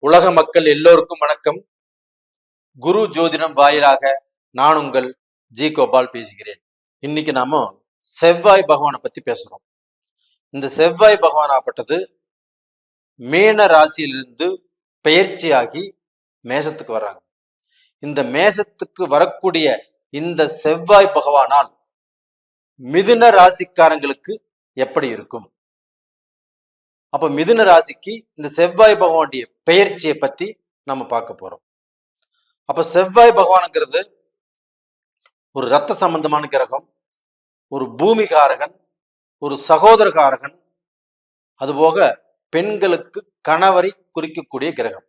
உலக மக்கள் எல்லோருக்கும் வணக்கம். குரு ஜோதிடம் வாயிலாக நான் உங்கள் ஜி கோபால் பேசுகிறேன். இன்னைக்கு நாம செவ்வாய் பகவானை பத்தி பேசுறோம். இந்த செவ்வாய் பகவான் ஆப்பட்டது மீன ராசியிலிருந்து பெயர்ச்சியாகி மேசத்துக்கு வர்றாங்க. இந்த மேசத்துக்கு வரக்கூடிய இந்த செவ்வாய் பகவானால் மிதுன ராசிக்காரங்களுக்கு எப்படி இருக்கும்? அப்ப மிதுன ராசிக்கு இந்த செவ்வாய் பகவானுடைய பெயர்ச்சியை பத்தி நம்ம பார்க்க போறோம். அப்ப செவ்வாய் பகவானுங்கிறது ஒரு ரத்த சம்பந்தமான கிரகம், ஒரு பூமிகாரகன், ஒரு சகோதரகாரகன், அதுபோக பெண்களுக்கு கணவரை குறிக்கக்கூடிய கிரகம்.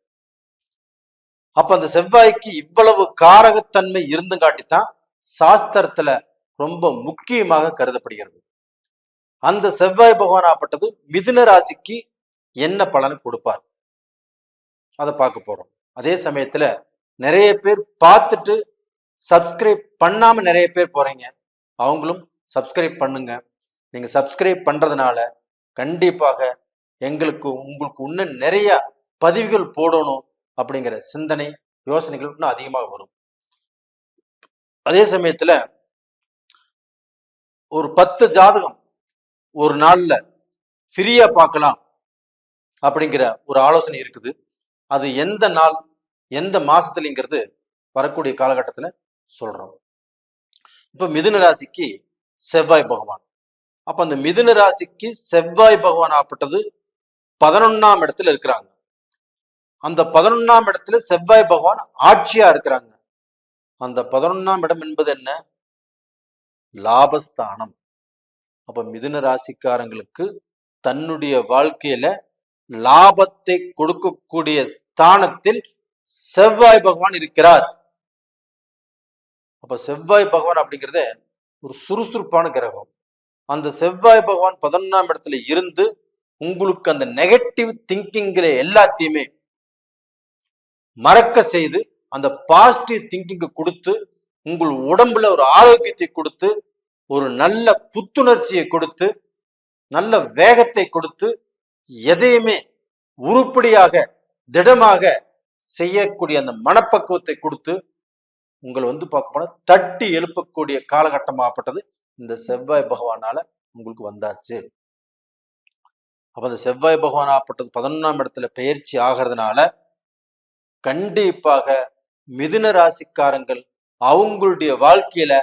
அப்ப அந்த செவ்வாய்க்கு இவ்வளவு காரகத்தன்மை இருந்துங்காட்டித்தான் சாஸ்திரத்துல ரொம்ப முக்கியமாக கருதப்படுகிறது. அந்த செவ்வாய் பகவான் ஆப்பட்டது மிதுன ராசிக்கு என்ன பலனை கொடுப்பார் அதை பார்க்க போறோம். அதே சமயத்துல நிறைய பேர் பார்த்துட்டு சப்ஸ்கிரைப் பண்ணாம நிறைய பேர் போறீங்க. அவங்களும் சப்ஸ்கிரைப் பண்ணுங்க. நீங்க சப்ஸ்கிரைப் பண்றதுனால கண்டிப்பாக உங்களுக்கு இன்னும் நிறைய பதிவுகள் போடணும் அப்படிங்கிற சிந்தனை யோசனைகள் இன்னும் அதிகமாக வரும். அதே சமயத்துல ஒரு 10 ஜாதகம் ஒரு நாள்ல ஃப்ரீயா பார்க்கலாம் அப்படிங்கிற ஒரு ஆலோசனை இருக்குது. அது எந்த நாள் எந்த மாசத்துலங்கிறது வரக்கூடிய காலகட்டத்துல சொல்றோம். இப்ப மிதுன ராசிக்கு செவ்வாய் பகவான். அப்ப அந்த மிதுன ராசிக்கு செவ்வாய் பகவான் ஆப்பட்டது 11ஆம் இடத்துல இருக்கிறாங்க. அந்த 11ஆம் இடத்துல செவ்வாய் பகவான் ஆட்சியா இருக்கிறாங்க. அந்த 11ஆம் இடம் என்பது என்ன? லாபஸ்தானம். அப்ப மிதுன ராசிக்காரங்களுக்கு தன்னுடைய வாழ்க்கையில லாபத்தை கொடுக்கக்கூடிய ஸ்தானத்தில் செவ்வாய் பகவான் இருக்கிறார். அப்ப செவ்வாய் பகவான் அப்படிங்கிறத ஒரு சுறுசுறுப்பான கிரகம். அந்த செவ்வாய் பகவான் 11ஆம் இடத்துல இருந்து உங்களுக்கு அந்த நெகட்டிவ் திங்கிங்கிற எல்லாத்தையுமே மறக்க செய்து அந்த பாசிட்டிவ் திங்கிங்க கொடுத்து உங்கள் உடம்புல ஒரு ஆரோக்கியத்தை கொடுத்து ஒரு நல்ல புத்துணர்ச்சியை கொடுத்து நல்ல வேகத்தை கொடுத்து எதையுமே உருப்படியாக திடமாக செய்யக்கூடிய அந்த மனப்பக்குவத்தை கொடுத்து உங்களை பார்க்க போனா தட்டி எழுப்பக்கூடிய காலகட்டமாகப்பட்டது இந்த செவ்வாய் பகவானால உங்களுக்கு வந்தாச்சு. அப்ப அந்த செவ்வாய் பகவான் ஆப்பட்டது 11ஆம் இடத்துல பெயர்ச்சி ஆகிறதுனால கண்டிப்பாக மிதுன ராசிக்காரங்கள் அவங்களுடைய வாழ்க்கையில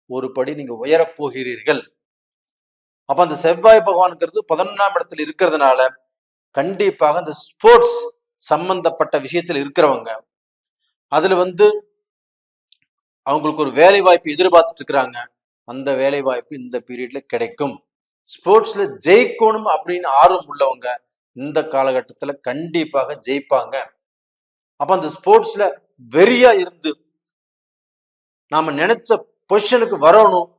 ஒரு படி நீங்க உயரப் போகிறீர்கள். அப்ப அந்த செவ்வாய் பகவான்ங்கிறது 11ஆம் இடத்துல இருக்கிறதுனால கண்டிப்பாக இந்த ஸ்போர்ட்ஸ் சம்பந்தப்பட்ட விஷயத்துல இருக்கிறவங்க அதுல அவங்களுக்கு ஒரு வேலை வாய்ப்பு எதிர்பார்த்துட்டு இருக்கிறாங்க. அந்த வேலை வாய்ப்பு இந்த பீரியட்ல கிடைக்கும். ஸ்போர்ட்ஸ்ல ஜெயிக்கணும் அப்படின்னு ஆர்வம் உள்ளவங்க இந்த காலகட்டத்துல கண்டிப்பாக ஜெயிப்பாங்க. அப்ப அந்த ஸ்போர்ட்ஸ்ல வெறியா இருந்து நாம நினைச்ச பொசிஷனுக்கு வரணும்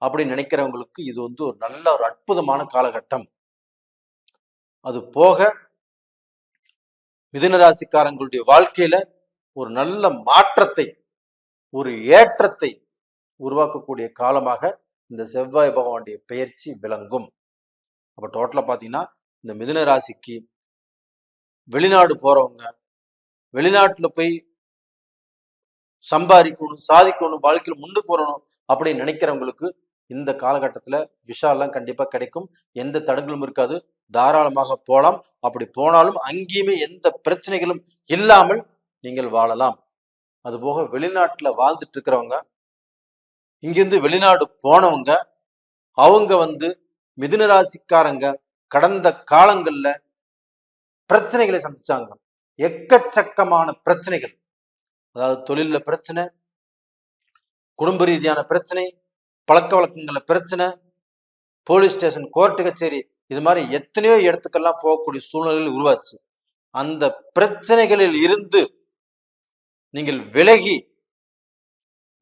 அப்படின்னு நினைக்கிறவங்களுக்கு இது ஒரு நல்ல ஒரு அற்புதமான காலகட்டம். அது போக மிதுன ராசிக்காரங்களுடைய வாழ்க்கையில ஒரு நல்ல மாற்றத்தை ஒரு ஏற்றத்தை உருவாக்கக்கூடிய காலமாக இந்த செவ்வாய் பகவானுடைய பெயர்ச்சி விளங்கும். அப்ப டோட்டலா பாத்தீங்கன்னா இந்த மிதுன ராசிக்கு வெளிநாடு போறவங்க, வெளிநாட்டுல போய் சம்பாதிக்கணும், சாதிக்கணும், வாழ்க்கையில முன்னுக்கு வரணும் அப்படின்னு நினைக்கிறவங்களுக்கு இந்த காலகட்டத்துல விஷாலாம் கண்டிப்பா கிடைக்கும். எந்த தடங்களும் இருக்காது. தாராளமாக போலாம். அப்படி போனாலும் அங்கேயுமே எந்த பிரச்சனைகளும் இல்லாமல் நீங்கள் வாழலாம். அதுபோக வெளிநாட்டுல வாழ்ந்துட்டு இருக்கிறவங்க, இங்கிருந்து வெளிநாடு போனவங்க, அவங்க மிதுன ராசிக்காரங்க கடந்த காலங்கள்ல பிரச்சனைகளை சந்திச்சாங்க. எக்கச்சக்கமான பிரச்சனைகள். அதாவது தொழில பிரச்சனை, குடும்ப ரீதியான பிரச்சனை, பழக்க வழக்கங்கள பிரச்சனை, போலீஸ் ஸ்டேஷன், கோர்ட்டு கச்சேரி, இது மாதிரி எத்தனையோ இடத்துக்கெல்லாம் போகக்கூடிய சூழ்நிலைகள் உருவாச்சு. அந்த பிரச்சனைகளில் இருந்து நீங்கள் விலகி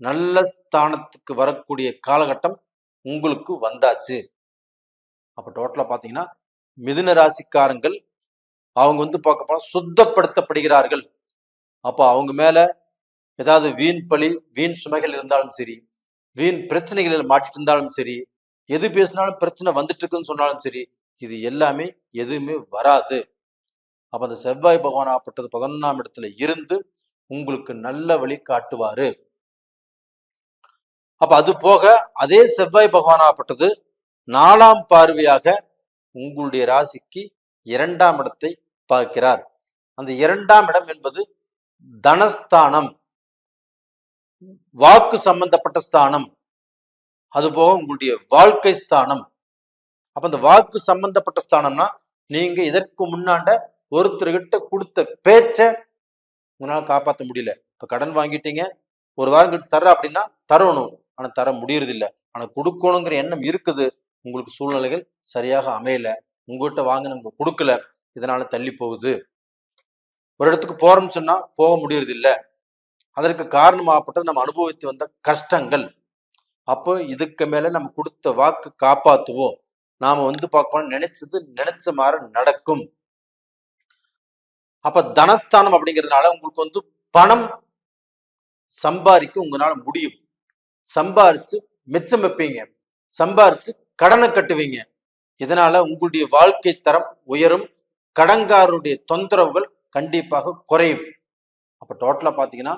நல்ல ஸ்தானத்துக்கு வரக்கூடிய காலகட்டம் உங்களுக்கு வந்தாச்சு. அப்ப டோட்டலா பாத்தீங்கன்னா மிதுன ராசிக்காரங்கள் அவங்க பார்க்க போனா சுத்தப்படுத்தப்படுகிறார்கள். அப்ப அவங்க மேல ஏதாவது வீண் பழி, வீண் சுமைகள் இருந்தாலும் சரி, வீண் பிரச்சனைகளில் மாட்டிட்டு இருந்தாலும் சரி, எது பேசினாலும் பிரச்சனை வந்துட்டு இருக்குன்னு சொன்னாலும் சரி, இது எல்லாமே எதுவுமே வராது. அப்ப அந்த செவ்வாய் பகவான் ஆப்பட்டது 11ஆம் இடத்துல இருந்து உங்களுக்கு நல்ல வழி காட்டுவாரு. அப்ப அது போக அதே செவ்வாய் பகவான் ஆப்பட்டது 4ஆம் பார்வையாக உங்களுடைய ராசிக்கு 2ஆம் இடத்தை பார்க்கிறார். அந்த 2ஆம் இடம் என்பது தனஸ்தானம், வாக்கு சம்பந்தப்பட்ட ஸ்தானம், அதுபோக உங்களுடைய வாழ்க்கை ஸ்தானம். அப்ப அந்த வாக்கு சம்பந்தப்பட்ட ஸ்தானம்னா நீங்க இதற்கு முன்னாண்ட ஒருத்தர்கிட்ட கொடுத்த பேச்ச உங்களால காப்பாற்ற முடியல. இப்ப கடன் வாங்கிட்டீங்க, ஒரு வாரம் கழிச்சு தர அப்படின்னா தரணும், ஆனா தர முடியறது இல்லை. ஆனா கொடுக்கணுங்கிற எண்ணம் இருக்குது, உங்களுக்கு சூழ்நிலைகள் சரியாக அமையல, உங்ககிட்ட வாங்கினவங்க கொடுக்கல, இதனால தள்ளி போகுது. ஒரு இடத்துக்கு போறோம்னு சொன்னா போக முடியறது இல்லை. அதற்கு காரணமாகப்பட்டது நம்ம அனுபவித்து வந்த கஷ்டங்கள். அப்போ இதுக்கு மேல நம்ம கொடுத்த வாக்கு காப்பாத்துவோம். நாம பார்க்கணும், நினைச்சது நினைச்ச மாதிரி நடக்கும். அப்ப தனஸ்தானம் அப்படிங்கிறதுனால உங்களுக்கு பணம் சம்பாதிக்க உங்களால முடியும். சம்பாரிச்சு மிச்சம் வைப்பீங்க, சம்பாரிச்சு கடனை கட்டுவீங்க. இதனால உங்களுடைய வாழ்க்கை தரம் உயரும், கடன்காரருடைய தொந்தரவுகள் கண்டிப்பாக குறையும். அப்ப டோட்டலா பாத்தீங்கன்னா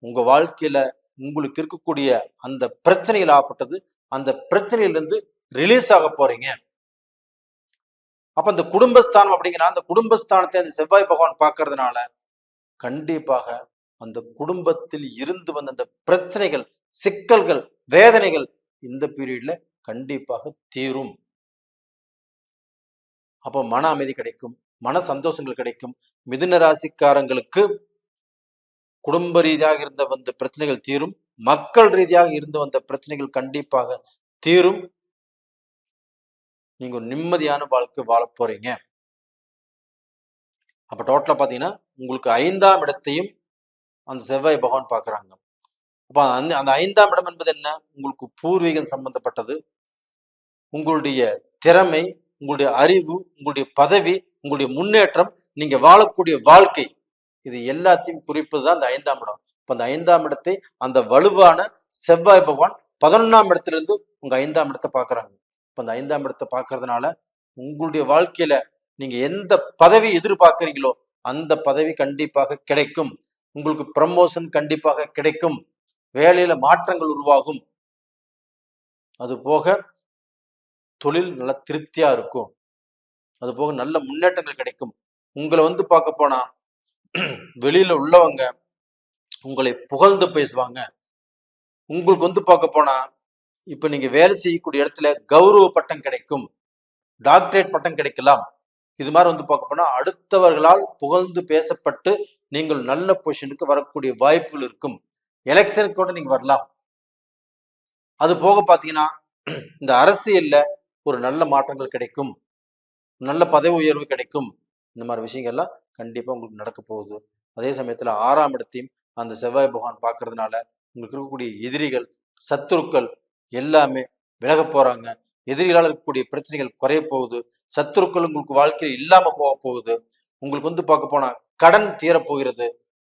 உங்க வாழ்க்கையில உங்களுக்கு இருக்கக்கூடிய அந்த பிரச்சனைகள் ஆகப்பட்டது, அந்த பிரச்சனையிலிருந்து ரிலீஸ் ஆக போறீங்க. அப்ப அந்த குடும்பஸ்தானம் அப்படிங்கிற அந்த குடும்பஸ்தானத்தை அந்த செவ்வாய் பகவான் பார்க்கறதுனால கண்டிப்பாக அந்த குடும்பத்தில் இருந்து வந்த அந்த பிரச்சனைகள், சிக்கல்கள், வேதனைகள் இந்த பீரியட்ல கண்டிப்பாக தீரும். அப்போ மன அமைதி கிடைக்கும், மன சந்தோஷங்கள் கிடைக்கும். மிதுன ராசிக்காரங்களுக்கு குடும்ப ரீதியாக இருந்த வந்த பிரச்சனைகள் தீரும், மக்கள் ரீதியாக இருந்து வந்த பிரச்சனைகள் கண்டிப்பாக தீரும். நீங்க நிம்மதியான வாழ்க்கை வாழ போறீங்க. அப்ப டோட்டலா பாத்தீங்கன்னா உங்களுக்கு 5ஆம் இடத்தையும் அந்த செவ்வாய் பகவான் பாக்குறாங்க. அப்ப அந்த 5ஆம் இடம் என்பது என்ன? உங்களுக்கு பூர்வீகம் சம்பந்தப்பட்டது, உங்களுடைய திறமை, உங்களுடைய அறிவு, உங்களுடைய பதவி, உங்களுடைய முன்னேற்றம், நீங்க வாழக்கூடிய வாழ்க்கை, இது எல்லாத்தையும் குறிப்பதுதான் அந்த 5ஆம் இடம். இப்ப அந்த 5ஆம் இடத்தை அந்த வலுவான செவ்வாய் பகவான் 11ஆம் இடத்திலிருந்து உங்க 5ஆம் இடத்தை பாக்குறாங்க. இப்ப அந்த 5ஆம் இடத்தை பாக்குறதுனால உங்களுடைய வாழ்க்கையில நீங்க எந்த பதவி எதிர்பார்க்கிறீங்களோ அந்த பதவி கண்டிப்பாக கிடைக்கும். உங்களுக்கு ப்ரமோஷன் கண்டிப்பாக கிடைக்கும், வேலையில மாற்றங்கள் உருவாகும். அது போக தொழில் நல்ல திருப்தியா இருக்கும், அது போக நல்ல முன்னேற்றங்கள் கிடைக்கும். உங்களை பார்க்க போனா வெளியில உள்ளவங்க உங்களை புகழ்ந்து பேசுவாங்க. உங்களுக்கு பார்க்க போனா இப்ப நீங்க வேலை செய்யக்கூடிய இடத்துல கௌரவ பட்டம் கிடைக்கும், டாக்டரேட் பட்டம் கிடைக்கலாம். இது மாதிரி பார்க்க போனா அடுத்தவர்களால் புகழ்ந்து பேசப்பட்டு நீங்கள் நல்ல பொசிஷனுக்கு வரக்கூடிய வாய்ப்புகள் இருக்கும். எலெக்ஷனுக்கு கூட நீங்க வரலாம். அது போக பாத்தீங்கன்னா இந்த அரசியல்ல ஒரு நல்ல மாற்றங்கள் கிடைக்கும், நல்ல பதவி உயர்வு கிடைக்கும். இந்த மாதிரி விஷயங்கள்லாம் கண்டிப்பா உங்களுக்கு நடக்க போகுது. அதே சமயத்துல 6ஆம் இடத்தையும் அந்த செவ்வாய் பகவான் பார்க்கறதுனால உங்களுக்கு இருக்கக்கூடிய எதிரிகள், சத்துருக்கள் எல்லாமே விலக போறாங்க. எதிரிகளால் இருக்கக்கூடிய பிரச்சனைகள் குறைய போகுது. சத்துருக்கள் உங்களுக்கு வாழ்க்கையில் இல்லாம போக போகுது. உங்களுக்கு பார்க்க போனா கடன் தீரப்போகிறது.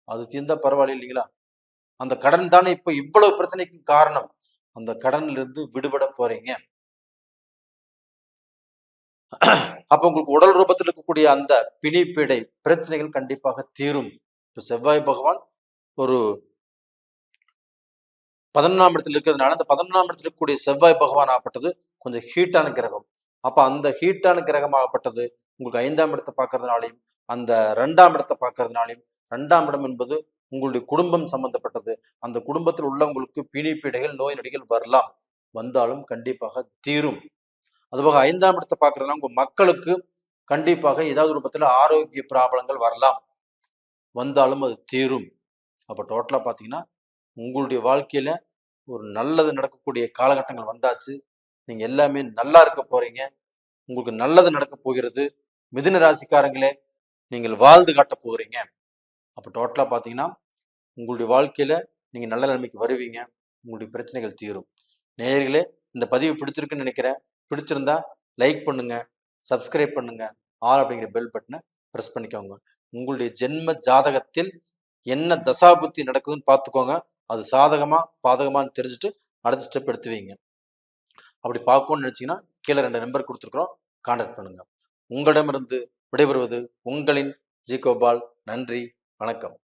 அது தீர்ந்தா பரவாயில்ல இல்லைங்களா? அந்த கடன் தானே இப்ப இவ்வளவு பிரச்சனைக்கு காரணம். அந்த கடன்ல இருந்து விடுபட போறீங்க. அப்ப உங்களுக்கு உடல் ரூபத்தில் இருக்கக்கூடிய அந்த பிணிப்பீடை பிரச்சனைகள் கண்டிப்பாக தீரும். இப்ப செவ்வாய் பகவான் ஒரு 11ஆம் இடத்தில் இருக்கிறதுனால அந்த 11ஆம் இடத்தில் இருக்கக்கூடிய செவ்வாய் பகவான் ஆகப்பட்டது கொஞ்சம் ஹீட்டான கிரகம். அப்ப அந்த ஹீட்டான கிரகம் ஆகப்பட்டது உங்களுக்கு 5ஆம் இடத்தை பார்க்கறதுனாலையும் அந்த 2ஆம் இடத்தை பார்க்கறதுனாலையும், 2ஆம் இடம் என்பது உங்களுடைய குடும்பம் சம்பந்தப்பட்டது. அந்த குடும்பத்தில் உள்ளவங்களுக்கு பிணிப்பீடைகள், நோய் நொடிகள் வரலாம், வந்தாலும் கண்டிப்பாக தீரும். அதுபோக 5ஆம் இடத்தை பார்க்கறதுனால உங்க மக்களுக்கு கண்டிப்பாக ஏதாவது ரூபத்துல ஆரோக்கிய பிராபலங்கள் வரலாம், வந்தாலும் அது தீரும். அப்ப டோட்டலா பாத்தீங்கன்னா உங்களுடைய வாழ்க்கையில ஒரு நல்லது நடக்கக்கூடிய காலகட்டங்கள் வந்தாச்சு. நீங்க எல்லாமே நல்லா இருக்க போறீங்க, உங்களுக்கு நல்லது நடக்க போகிறது. மிதுன ராசிக்காரங்களே, நீங்கள் வாழ்ந்து காட்ட போகிறீங்க. அப்ப டோட்டலா பாத்தீங்கன்னா உங்களுடைய வாழ்க்கையில நீங்க நல்ல நிலைமைக்கு வருவீங்க, உங்களுடைய பிரச்சனைகள் தீரும். நேயர்களே, இந்த பதிவு பிடிச்சிருக்குன்னு நினைக்கிறேன். பிடிச்சிருந்தா லைக் பண்ணுங்க, சப்ஸ்கிரைப் பண்ணுங்க, ஆல் அப்படிங்கிற பெல் பட்டனை ப்ரெஸ் பண்ணிக்கோங்க. உங்களுடைய ஜென்ம ஜாதகத்தில் என்ன தசாபுத்தி நடக்குதுன்னு பார்த்துக்கோங்க. அது சாதகமா பாதகமானு தெரிஞ்சுட்டு அடுத்த ஸ்டெப் எடுத்து வைங்க. அப்படி பார்க்கணும்னு நினைச்சீங்கன்னா கீழே 2 நம்பர் கொடுத்துருக்குறோம், கான்டாக்ட் பண்ணுங்க. உங்களிடமிருந்து விடைபெறுவது உங்களின் ஜி கோபால். நன்றி, வணக்கம்.